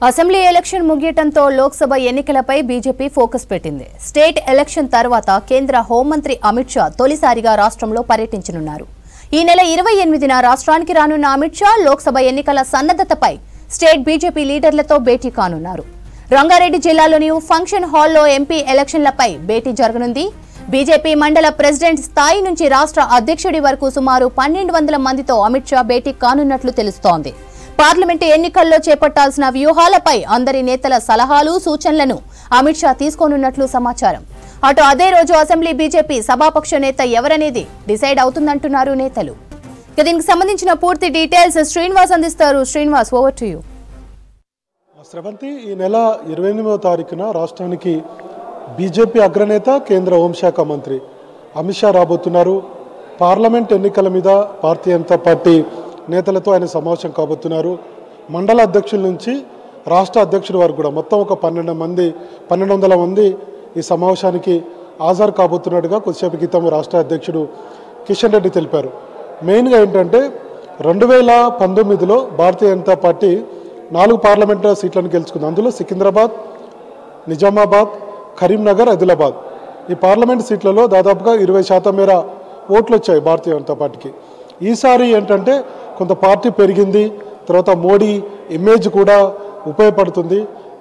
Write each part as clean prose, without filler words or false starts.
Assembly election ముగియటంతో Lok Sabha ఎన్నికలపై BJP focus పెట్టింది. State election తర్వాత కేంద్ర హోంమంత్రి అమిత్ షా తొలిసారిగా రాష్ట్రంలో పర్యటించనున్నారు. ఈ నెల 28న రాష్ట్రానికి రానున్న అమిత్ షా లోక్సభ ఎన్నికల సన్నద్ధతపై స్టేట్ బీజేపీ లీడర్లతో భేటీ కానున్నారు. రంగారెడ్డి జిల్లాలోని ఫంక్షన్ హాల్లో ఎంపీ ఎలక్షన్లపై భేటీ జరగనుంది. బీజేపీ మండల ప్రెసిడెంట్ స్థాయి నుంచి రాష్ట్ర అధ్యక్షుడి వరకు సుమారు 1200 మందితో అమిత్ షా భేటీ కానున్నట్లు తెలుస్తోంది. పార్లమెంటు ఎన్నికల్లో చేపట్టాల్సిన వ్యూహాలపై అందరి నేతల సలహాలు సూచనలను అమిత్ షా తీసుకోనున్నట్లు సమాచారం. అటు అదే రోజు అసెంబ్లీ బీజేపీ సభాపక్ష నేత ఎవరనేది డిసైడ్ అవుతుందంటున్నారు నేతలు. దీనికి సంబంధించిన పూర్తి డీటెయిల్స్ శ్రీనివాస్ అందిస్తారు. Srinivas, over to you. Sravanthi, ఈ నెల 28వ తారీఖున రాష్ట్రానికి బీజేపీ అగ్రనేత కేంద్ర హోంశాఖ మంత్రి అమిత్ షా రాబోతున్నారు. పార్లమెంట్ ఎన్నికల మీద భారతీయ జనతా పార్టీ నేతలతో ఆయన సమావేశం కాబోతున్నారు. మండల అధ్యక్షుల నుంచి రాష్ట్ర అధ్యక్షుడి వరకు కూడా మొత్తం ఒక 1200 మంది ఈ సమావేశానికి హాజరు కాబోతున్నట్టుగా కొద్దిసేపు క్రితం రాష్ట్ర అధ్యక్షుడు కిషన్ రెడ్డి తెలిపారు. మెయిన్గా ఏంటంటే 2019లో భారతీయ జనతా పార్టీ 4 పార్లమెంటు సీట్లను గెలుచుకుంది. అందులో సికింద్రాబాద్, నిజామాబాద్, కరీంనగర్, ఆదిలాబాద్ ఈ పార్లమెంటు సీట్లలో దాదాపుగా 20% మేర ఓట్లు వచ్చాయి భారతీయ జనతా పార్టీకి. ఈసారి ఏంటంటే కొంత పార్టీ పెరిగింది, తర్వాత మోడీ ఇమేజ్ కూడా ఉపయోగపడుతుంది,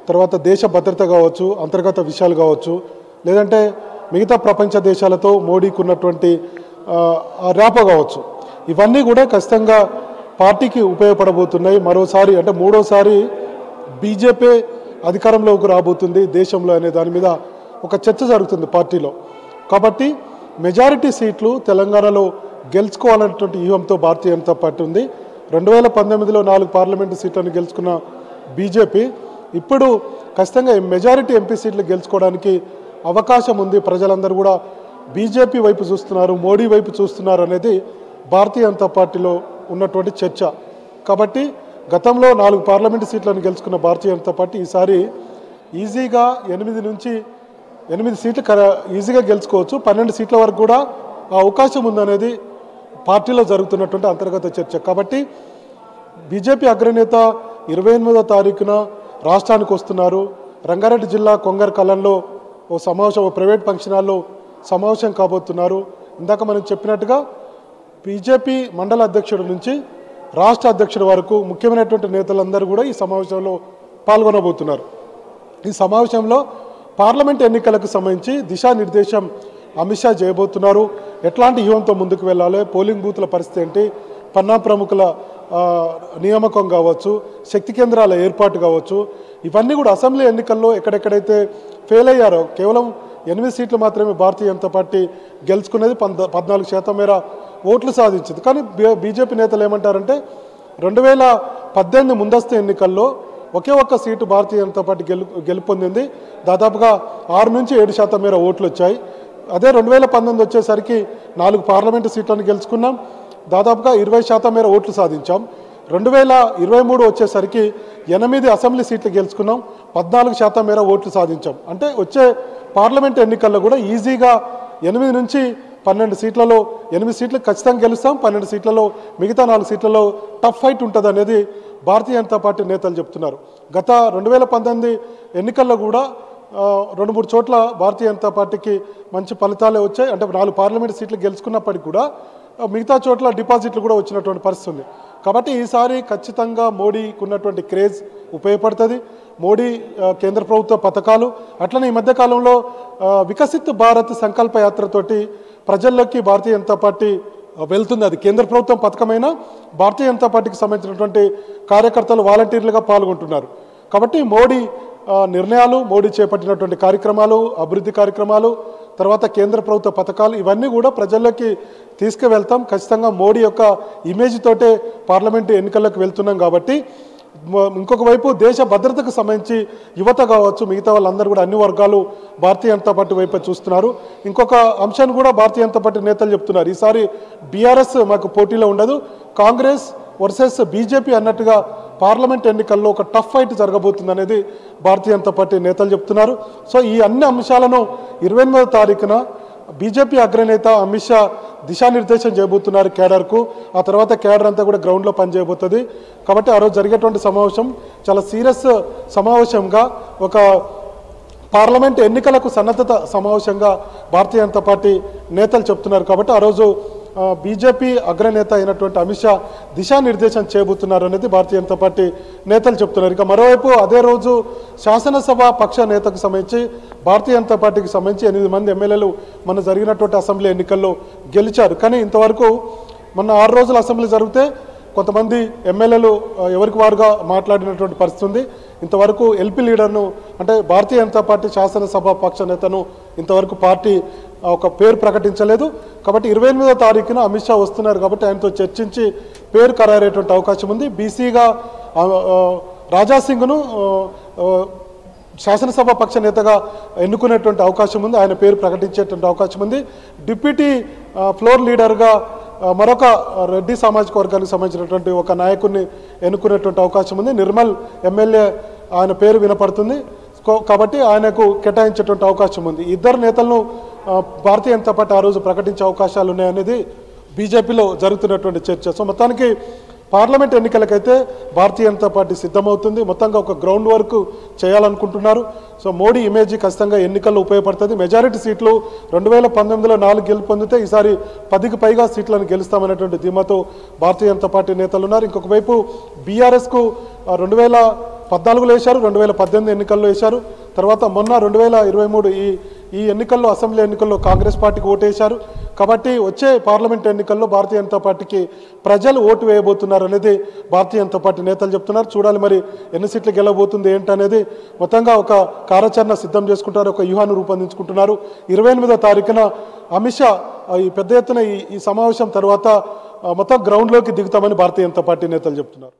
తర్వాత దేశ భద్రత కావచ్చు, అంతర్గత విషయాలు కావచ్చు, లేదంటే మిగతా ప్రపంచ దేశాలతో మోడీకి ఉన్నటువంటి ర్యాపో కావచ్చు, ఇవన్నీ కూడా ఖచ్చితంగా పార్టీకి ఉపయోగపడబోతున్నాయి. మరోసారి అంటే మూడోసారి బీజేపీ అధికారంలోకి రాబోతుంది దేశంలో అనే దాని మీద ఒక చర్చ జరుగుతుంది పార్టీలో. కాబట్టి మెజారిటీ సీట్లు తెలంగాణలో గెలుచుకోవాలన్నటువంటి వ్యూహంతో భారతీయ జనతా పార్టీ ఉంది. 2019లో 4 పార్లమెంటు సీట్లను గెలుచుకున్న బీజేపీ ఇప్పుడు ఖచ్చితంగా మెజారిటీ ఎంపీ సీట్లు గెలుచుకోవడానికి అవకాశం ఉంది. ప్రజలందరూ కూడా బీజేపీ వైపు చూస్తున్నారు, మోడీ వైపు చూస్తున్నారు అనేది భారతీయ జనతా పార్టీలో ఉన్నటువంటి చర్చ. కాబట్టి గతంలో 4 పార్లమెంటు సీట్లను గెలుచుకున్న భారతీయ జనతా పార్టీ ఈసారి ఈజీగా 8 సీట్లు ఈజీగా గెలుచుకోవచ్చు. 12 సీట్ల వరకు కూడా ఆ అవకాశం ఉందనేది పార్టీలో జరుగుతున్నటువంటి అంతర్గత చర్చ. కాబట్టి బీజేపీ అగ్రనేత 28వ తారీఖున రాష్ట్రానికి వస్తున్నారు. రంగారెడ్డి జిల్లా కొంగర్ కలంలో ఓ ప్రైవేట్ ఫంక్షన్ హాల్లో సమావేశం కాబోతున్నారు. ఇందాక మనం చెప్పినట్టుగా బీజేపీ మండల అధ్యక్షుడి నుంచి రాష్ట్ర అధ్యక్షుడి వరకు ముఖ్యమైనటువంటి నేతలందరూ కూడా ఈ సమావేశంలో పాల్గొనబోతున్నారు. ఈ సమావేశంలో పార్లమెంట్ ఎన్నికలకు సంబంధించి దిశానిర్దేశం అమిత్ షా చేయబోతున్నారు. ఎట్లాంటి వ్యూహంతో ముందుకు వెళ్ళాలి, పోలింగ్ బూత్ల పరిస్థితి ఏంటి, పన్నా ప్రముఖుల నియామకం కావచ్చు, శక్తి కేంద్రాల ఏర్పాటు కావచ్చు, ఇవన్నీ కూడా అసెంబ్లీ ఎన్నికల్లో ఎక్కడెక్కడైతే ఫెయిల్ అయ్యారో కేవలం 8 సీట్లు మాత్రమే భారతీయ జనతా పార్టీ గెలుచుకునేది, 14% మేర ఓట్లు సాధించింది. కానీ బీజేపీ నేతలు ఏమంటారంటే 2018 ముందస్తు ఎన్నికల్లో ఒకే ఒక్క సీటు భారతీయ జనతా పార్టీ గెలుపొందింది. దాదాపుగా 6 నుంచి 7% మేర ఓట్లు వచ్చాయి. అదే 2019 వచ్చేసరికి 4 పార్లమెంటు సీట్లను గెలుచుకున్నాం, దాదాపుగా 20% మేర ఓట్లు సాధించాం. 2023 వచ్చేసరికి 8 అసెంబ్లీ సీట్లు గెలుచుకున్నాం, 14% మేర ఓట్లు సాధించాం. అంటే వచ్చే పార్లమెంటు ఎన్నికల్లో కూడా ఈజీగా 8 నుంచి 12 సీట్లలో 8 సీట్లు ఖచ్చితంగా గెలుస్తాం, 12 సీట్లలో మిగతా 4 సీట్లలో టఫ్ ఫైట్ ఉంటుంది అనేది భారతీయ జనతా పార్టీ నేతలు చెప్తున్నారు. గత 2019 ఎన్నికల్లో కూడా 2-3 చోట్ల భారతీయ జనతా పార్టీకి మంచి ఫలితాలే వచ్చాయి. అంటే 4 పార్లమెంటు సీట్లు గెలుచుకున్నప్పటికీ కూడా మిగతా చోట్ల డిపాజిట్లు కూడా వచ్చినటువంటి పరిస్థితి ఉంది. కాబట్టి ఈసారి ఖచ్చితంగా మోడీకి ఉన్నటువంటి క్రేజ్ ఉపయోగపడుతుంది. మోడీ కేంద్ర ప్రభుత్వ పథకాలు, అట్లనే ఈ మధ్యకాలంలో వికసిత్ భారత్ సంకల్ప యాత్రతోటి ప్రజల్లోకి భారతీయ జనతా పార్టీ వెళ్తుంది. అది కేంద్ర ప్రభుత్వం పథకమైన భారతీయ జనతా పార్టీకి సంబంధించినటువంటి కార్యకర్తలు వాలంటీర్లుగా పాల్గొంటున్నారు. కాబట్టి మోడీ నిర్ణయాలు, మోడీ చేపట్టినటువంటి కార్యక్రమాలు, అభివృద్ధి కార్యక్రమాలు, తర్వాత కేంద్ర ప్రభుత్వ పథకాలు ఇవన్నీ కూడా ప్రజల్లోకి తీసుకువెళ్తాం. ఖచ్చితంగా మోడీ యొక్క ఇమేజ్ తోటే పార్లమెంటు ఎన్నికల్లోకి వెళ్తున్నాం. కాబట్టి ఇంకొక వైపు దేశ భద్రతకు సంబంధించి యువత కావచ్చు, మిగతా వాళ్ళందరూ కూడా అన్ని వర్గాలు భారతీయ జనతా పార్టీ వైపు చూస్తున్నారు. ఇంకొక అంశాన్ని కూడా భారతీయ జనతా పార్టీ నేతలు చెప్తున్నారు. ఈసారి బీఆర్ఎస్ మాకు పోటీలో ఉండదు, కాంగ్రెస్ వర్సెస్ బీజేపీ అన్నట్టుగా పార్లమెంట్ ఎన్నికల్లో ఒక టఫ్ ఫైట్ జరగబోతుంది అనేది భారతీయ జనతా పార్టీ నేతలు చెప్తున్నారు. సో ఈ అన్ని అంశాలను 28వ తారీఖున బీజేపీ అగ్రనేత అమిత్ షా దిశానిర్దేశం చేయబోతున్నారు కేడర్కు. ఆ తర్వాత కేడర్ అంతా కూడా గ్రౌండ్లో పనిచేయబోతుంది. కాబట్టి ఆ రోజు జరిగేటువంటి సమావేశం చాలా సీరియస్ సమావేశంగా, ఒక పార్లమెంట్ ఎన్నికలకు సన్నద్ధత సమావేశంగా భారతీయ జనతా పార్టీ నేతలు చెప్తున్నారు. కాబట్టి ఆ రోజు బీజేపీ అగ్రనేత అయినటువంటి అమిత్ షా దిశానిర్దేశం చేయబోతున్నారు అనేది భారతీయ జనతా పార్టీ నేతలు చెప్తున్నారు. ఇక మరోవైపు అదే రోజు శాసనసభ పక్ష నేతకు సంబంధించి భారతీయ జనతా పార్టీకి సంబంధించి 8 మంది ఎమ్మెల్యేలు మన జరిగినటువంటి అసెంబ్లీ ఎన్నికల్లో గెలిచారు. కానీ ఇంతవరకు మొన్న 6 రోజుల అసెంబ్లీ జరిగితే కొంతమంది ఎమ్మెల్యేలు ఎవరికి వారుగా మాట్లాడినటువంటి పరిస్థితి ఉంది. ఇంతవరకు ఎల్పీ లీడర్ను, అంటే భారతీయ జనతా పార్టీ శాసనసభ పక్ష నేతను ఇంతవరకు పార్టీ ఒక పేరు ప్రకటించలేదు. కాబట్టి 28వ తారీఖున అమిత్ షా వస్తున్నారు. కాబట్టి ఆయనతో చర్చించి పేరు ఖరారయ్యేటువంటి అవకాశం ఉంది. బీసీగా రాజాసింగ్ను శాసనసభ పక్ష నేతగా ఎన్నుకునేటువంటి అవకాశం ఉంది. ఆయన పేరు ప్రకటించేటువంటి అవకాశం ఉంది. డిప్యూటీ ఫ్లోర్ లీడర్గా మరొక రెడ్డి సామాజిక వర్గానికి సంబంధించినటువంటి ఒక నాయకుడిని ఎన్నుకునేటువంటి అవకాశం ఉంది. నిర్మల్ ఎమ్మెల్యే ఆయన పేరు వినపడుతుంది. కాబట్టి ఆయనకు కేటాయించేటువంటి అవకాశం ఉంది. ఇద్దరు నేతలను భారతీయ జనతా పార్టీ ఆ రోజు ప్రకటించే అవకాశాలు ఉన్నాయనేది బీజేపీలో జరుగుతున్నటువంటి చర్చ. సో మొత్తానికి పార్లమెంట్ ఎన్నికలకైతే భారతీయ జనతా పార్టీ సిద్ధమవుతుంది. మొత్తంగా ఒక గ్రౌండ్ వర్క్ చేయాలనుకుంటున్నారు. సో మోడీ ఇమేజ్ ఖచ్చితంగా ఎన్నికల్లో ఉపయోగపడుతుంది. మెజారిటీ సీట్లు 2019లో 4 గెలుపొందితే ఈసారి 10కి పైగా సీట్లను గెలుస్తామనేటువంటి ధీమాతో భారతీయ జనతా పార్టీ నేతలు ఉన్నారు. ఇంకొక వైపు బీఆర్ఎస్కు 2014లో వేశారు, 2018 ఎన్నికల్లో వేశారు. తర్వాత మొన్న 2023 ఈ ఎన్నికల్లో, అసెంబ్లీ ఎన్నికల్లో కాంగ్రెస్ పార్టీకి ఓటేశారు. కాబట్టి వచ్చే పార్లమెంట్ ఎన్నికల్లో భారతీయ జనతా పార్టీకి ప్రజలు ఓటు వేయబోతున్నారు అనేది భారతీయ జనతా పార్టీ నేతలు చెప్తున్నారు. చూడాలి మరి ఎన్ని సీట్లు గెలవబోతుంది ఏంటనేది. మొత్తంగా ఒక కార్యాచరణ సిద్ధం చేసుకుంటారు, ఒక వ్యూహాన్ని రూపొందించుకుంటున్నారు. 28వ తారీఖున అమిత్ షా ఈ పెద్ద ఎత్తున ఈ సమావేశం తర్వాత మొత్తం గ్రౌండ్లోకి దిగుతామని భారతీయ జనతా పార్టీ నేతలు చెప్తున్నారు.